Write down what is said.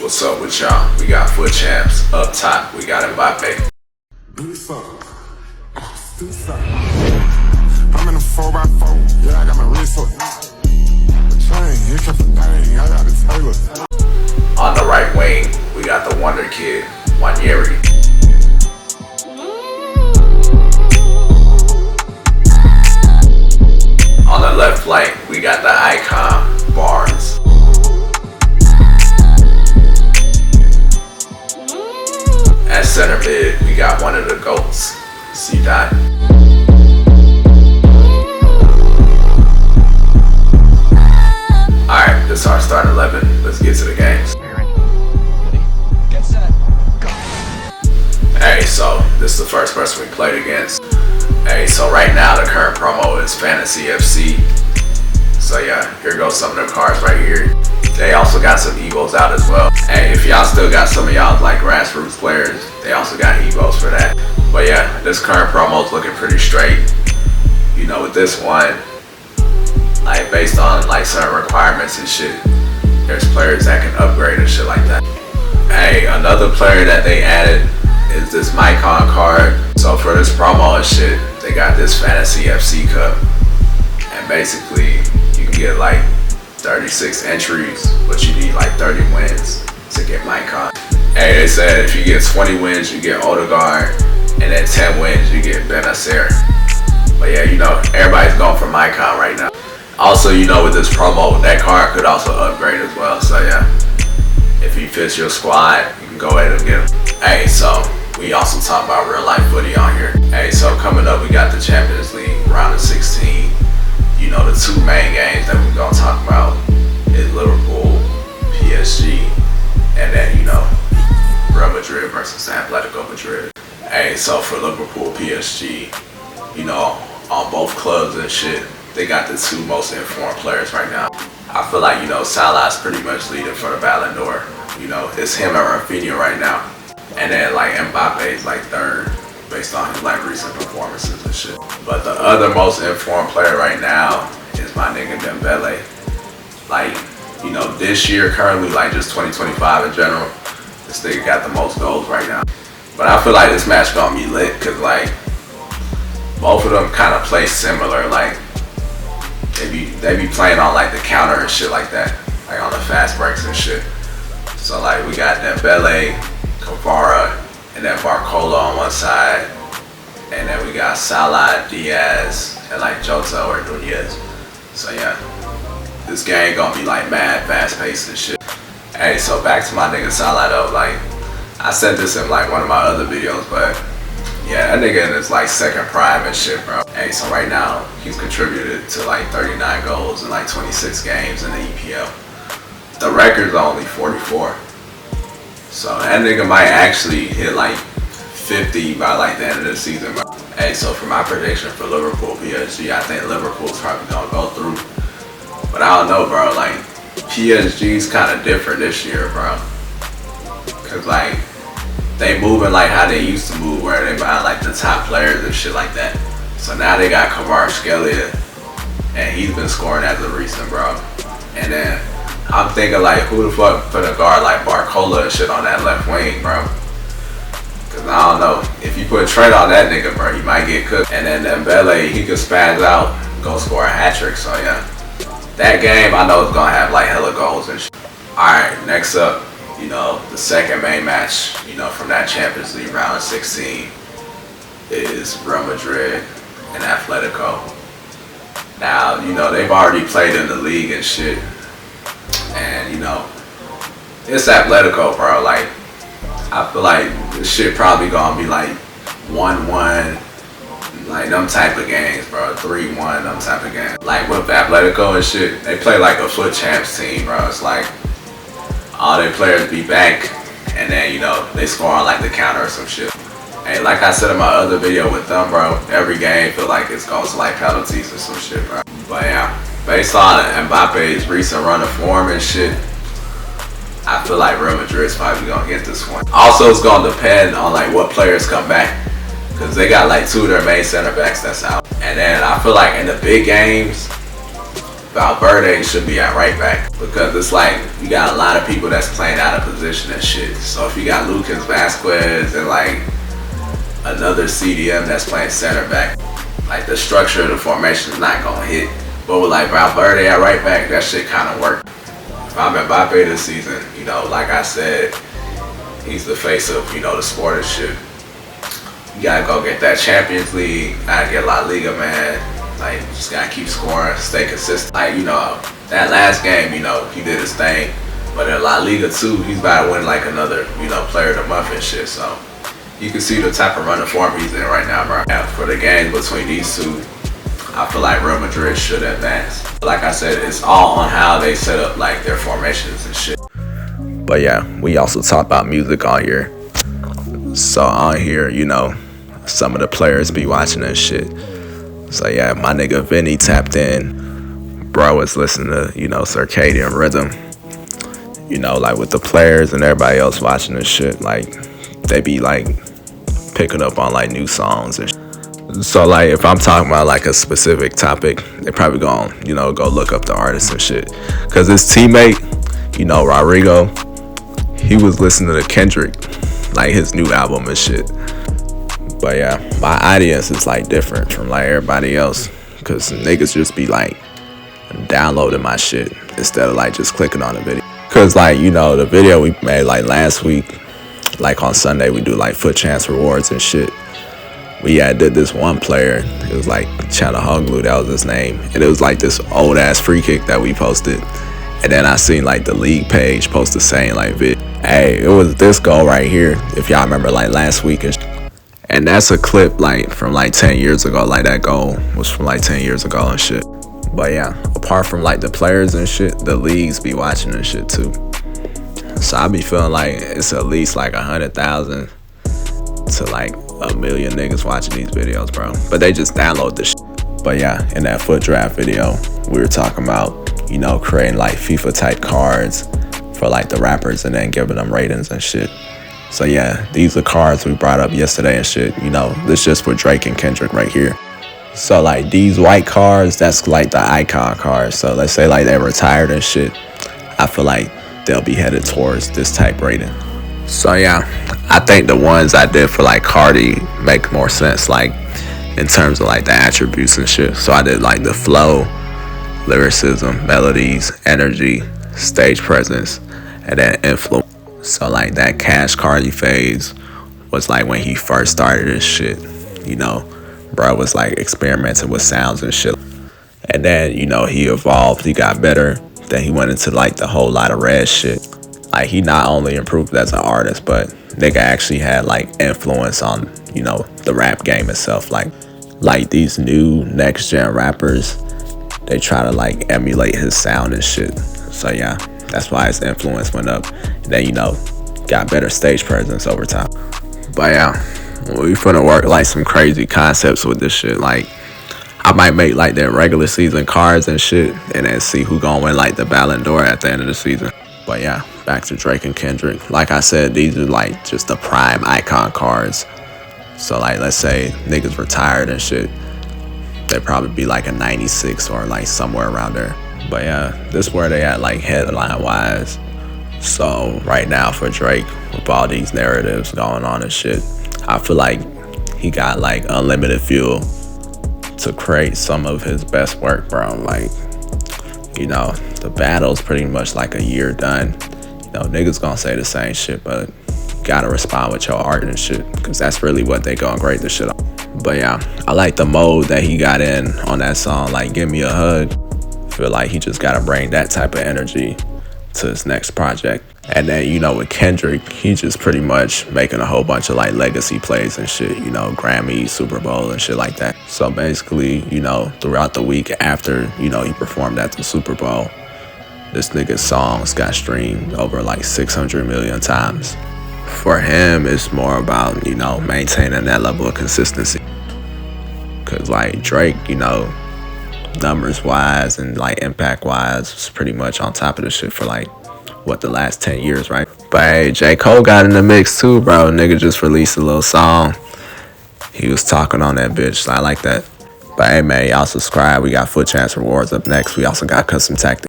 What's up with y'all? We got Fut Champs. Up top, we got Mbappe. I'm in a 4x4. Yeah, I got my wrist up. Chain, kept a thing. I got a Taylor. On the right wing, we got the Wonder Kid, Wanyeri. On the left flank, we got the icon, Barnes. At center mid, we got one of the GOATs, C-Dot. Alright, this is our starting 11. Let's get to the games. Hey, so this is the first person we played against. Hey, so right now the current promo is Fantasy FC. So yeah, here goes some of the cards right here. They also got some EVOs out as well. Hey, if y'all still got some of y'all like grassroots players, they also got EVOs for that. But yeah, this current promo is looking pretty straight. You know, with this one, like based on like certain requirements and shit, there's players that can upgrade and shit like that. Hey, another player that they added is this Mycon card. So for this promo and shit, they got this Fantasy FC Cup. And basically, you can get like 36 entries, but you need like 30 wins to get Mycon. Hey, they said if you get 20 wins, you get Odegaard, and then 10 wins, you get Benacer. But yeah, you know, everybody's going for Mycon right now. Also, you know, with this promo, that card could also upgrade as well. So yeah, if he fits your squad, you can go ahead and get him. Hey, so we also talk about real life footy on here. Hey, so coming up, we got the Champions League round of 16. You know, the two main games that we're gonna talk about is Liverpool, PSG, and then, you know, Real Madrid versus Atletico Madrid. Hey, so for Liverpool, PSG, you know, on both clubs and shit, they got the two most informed players right now. I feel like, you know, Salah's pretty much leading for the Ballon d'Or. You know, it's him and Rafinha right now. And then like Mbappe is like third based on his like recent performances and shit. But the other most informed player right now is my nigga Dembele. Like, you know, this year currently, like just 2025 in general, this nigga got the most goals right now. But I feel like this match gonna be lit because like both of them kind of play similar. Like they be playing on like the counter and shit like that, like on the fast breaks and shit. So like we got Dembele, Kvara, and then Barcola on one side, and then we got Salah, Diaz, and like Jota or Nunez. So yeah, this game gonna be like mad fast paced and shit. Hey, so back to my nigga Salah though. Like I said this in like one of my other videos, but yeah, that nigga in his like second prime and shit, bro. Hey, so right now he's contributed to like 39 goals in like 26 games in the EPL. The record's only 44. So that nigga might actually hit like 50 by like the end of the season, bro. Hey, so for my prediction for Liverpool PSG, I think Liverpool's probably gonna go through. But I don't know, bro. Like PSG's kind of different this year, bro. Cause like they moving like how they used to move, where they buy like the top players and shit like that. So now they got Kvaratskhelia, and he's been scoring as of recent, bro. And then I'm thinking like, who the fuck put a guard like Barcola and shit on that left wing, bro? Cause I don't know, if you put Trent on that nigga, bro, he might get cooked. And then Dembele, he could spaz out, go score a hat trick. So yeah, that game I know is gonna have like hella goals and shit. All right, next up, you know, the second main match, you know, from that Champions League round of 16 is Real Madrid and Atletico. Now, you know, they've already played in the league and shit. And, you know, it's Atletico, bro. Like, I feel like this shit probably gonna be like 1-1, like them type of games, bro. 3-1, them type of games. Like with Atletico and shit, they play like a Fut Champs team, bro. It's like all their players be back, and then, you know, they score on like the counter or some shit. Hey, like I said in my other video with them, bro, every game feel like it's going to like penalties or some shit, bro. But yeah, based on Mbappe's recent run of form and shit, I feel like Real Madrid's probably gonna get this one. Also, it's gonna depend on like what players come back, because they got like two of their main center backs that's out. And then I feel like in the big games, Valverde should be at right back, because it's like you got a lot of people that's playing out of position and shit. So if you got Lucas Vasquez and like another CDM that's playing center back, like the structure of the formation is not gonna hit. But with like Valverde at right back, that shit kind of worked. If I'm Mbappe this season, you know, like I said, he's the face of, you know, the sport and shit. You gotta go get that Champions League, gotta get La Liga, man. Like, just gotta keep scoring, stay consistent. Like, you know, that last game, you know, he did his thing. But in La Liga too, he's about to win like another, you know, player of the month and shit. So you can see the type of run of form he's in right now, bro. Yeah, for the game between these two, I feel like Real Madrid should advance. Like I said, it's all on how they set up like their formations and shit. But yeah, we also talk about music on here. So on here, you know, some of the players be watching and shit. So yeah, my nigga Vinny tapped in. Bro was listening to, you know, circadian rhythm. You know, like with the players and everybody else watching this shit, like they be like picking up on like new songs and shit. So like if I'm talking about like a specific topic, they probably gonna, you know, go look up the artist and shit. Cause his teammate, you know, Rodrigo, he was listening to Kendrick, like his new album and shit. But yeah, my audience is like different from like everybody else, cause niggas just be like downloading my shit instead of like just clicking on the video. Cause like, you know, the video we made like last week, like on Sunday we do like Fut Champs rewards and shit. We had did this one player, it was like Chanahoglu, that was his name, and it was like this old ass free kick that we posted. And then I seen like the league page post the same like vid. Hey, it was this goal right here, if y'all remember like last week and that's a clip like from like 10 years ago. Like that goal was from like 10 years ago and shit. But yeah, apart from like the players and shit, the leagues be watching and shit too. So I be feeling like it's at least like 100,000 to like 1 million niggas watching these videos, bro. But they just download this shit. But yeah, in that foot draft video, we were talking about, you know, creating like FIFA type cards for like the rappers and then giving them ratings and shit. So yeah, these are cards we brought up yesterday and shit. You know, this just for Drake and Kendrick right here. So like these white cards, that's like the icon cards. So let's say like they're retired and shit, I feel like they'll be headed towards this type rating. So yeah, I think the ones I did for like Cardi make more sense, like in terms of like the attributes and shit. So I did like the flow, lyricism, melodies, energy, stage presence, and then influence. So like that Cash Cardi phase was like when he first started this shit, you know, bro was like experimenting with sounds and shit. And then, you know, he evolved, he got better. Then he went into like the whole lot of red shit. Like he not only improved as an artist, but nigga actually had like influence on, you know, the rap game itself. Like these new next gen rappers, they try to like emulate his sound and shit. So yeah, that's why his influence went up. And then, you know, got better stage presence over time. But yeah, we finna work like some crazy concepts with this shit. Like I might make like their regular season cards and shit, and then see who gonna win like the Ballon d'Or at the end of the season. But yeah, back to Drake and Kendrick. Like I said, these are like just the prime icon cards. So like, let's say niggas retired and shit, they'd probably be like a 96 or like somewhere around there. But yeah, this is where they at like headline wise. So right now for Drake, with all these narratives going on and shit, I feel like he got like unlimited fuel to create some of his best work, bro. Like, you know, the battle's pretty much like a year done. You know, niggas gonna say the same shit, but you gotta respond with your art and shit, because that's really what they gonna grade this shit on. But yeah, I like the mode that he got in on that song, like Give Me a Hug. Feel like he just gotta bring that type of energy to his next project. And then, you know, with Kendrick, he just pretty much making a whole bunch of like legacy plays and shit, you know, Grammy, Super Bowl and shit like that. So basically, you know, throughout the week after, you know, he performed at the Super Bowl, this nigga's songs got streamed over like 600 million times. For him, it's more about, you know, maintaining that level of consistency. Cause like Drake, you know, numbers wise and like impact wise, was pretty much on top of the shit for like, what, the last 10 years, right? But hey, J. Cole got in the mix too, bro. Nigga just released a little song. He was talking on that bitch, so I like that. But hey man, y'all subscribe. We got Fut Champs rewards up next. We also got custom tactics.